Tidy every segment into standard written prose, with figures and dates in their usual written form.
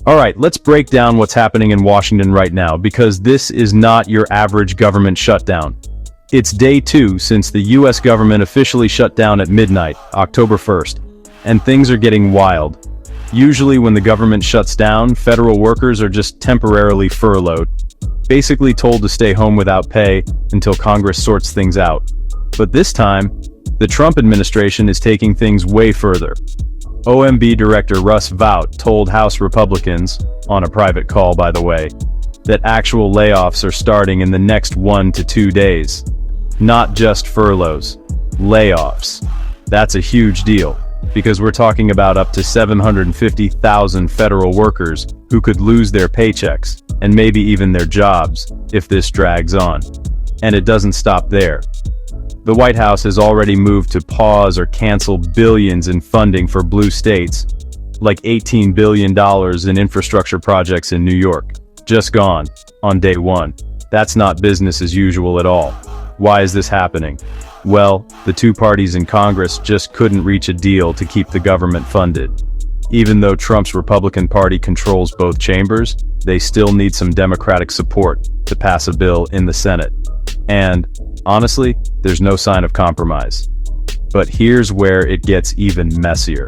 Alright, let's break down what's happening in Washington right now, because this is not your average government shutdown. It's day 2 since the US government officially shut down at midnight, October 1st, and things are getting wild. Usually when the government shuts down, federal workers are just temporarily furloughed, basically told to stay home without pay until Congress sorts things out. But this time, the Trump administration is taking things way further. OMB Director Russ Vought told House Republicans, on a private call by the way, that actual layoffs are starting in the next 1 to 2 days. Not just furloughs. Layoffs. That's a huge deal, because we're talking about up to 750,000 federal workers who could lose their paychecks, and maybe even their jobs, if this drags on. And it doesn't stop there. The White House has already moved to pause or cancel billions in funding for blue states, like $18 billion in infrastructure projects in New York. Just gone, on day 1. That's not business as usual at all. Why is this happening? Well, the two parties in Congress just couldn't reach a deal to keep the government funded. Even though Trump's Republican Party controls both chambers, they still need some Democratic support to pass a bill in the Senate. And, honestly, there's no sign of compromise. But here's where it gets even messier.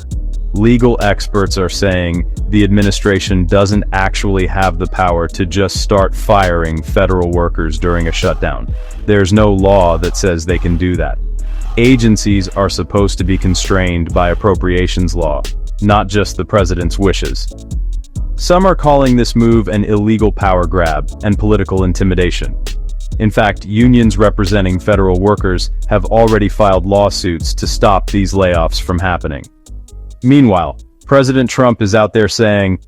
Legal experts are saying the administration doesn't actually have the power to just start firing federal workers during a shutdown. There's no law that says they can do that. Agencies are supposed to be constrained by appropriations law, not just the president's wishes. Some are calling this move an illegal power grab and political intimidation. In fact, unions representing federal workers have already filed lawsuits to stop these layoffs from happening. Meanwhile, President Trump is out there saying,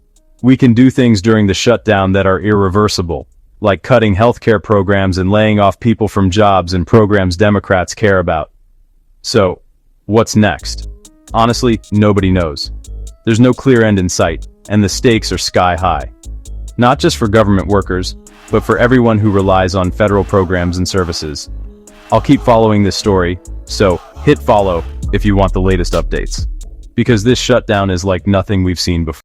"We can do things during the shutdown that are irreversible, like cutting healthcare programs and laying off people from jobs and programs Democrats care about." So, what's next? Honestly, nobody knows. There's no clear end in sight, and the stakes are sky high. Not just for government workers, but for everyone who relies on federal programs and services. I'll keep following this story, so hit follow if you want the latest updates. Because this shutdown is like nothing we've seen before.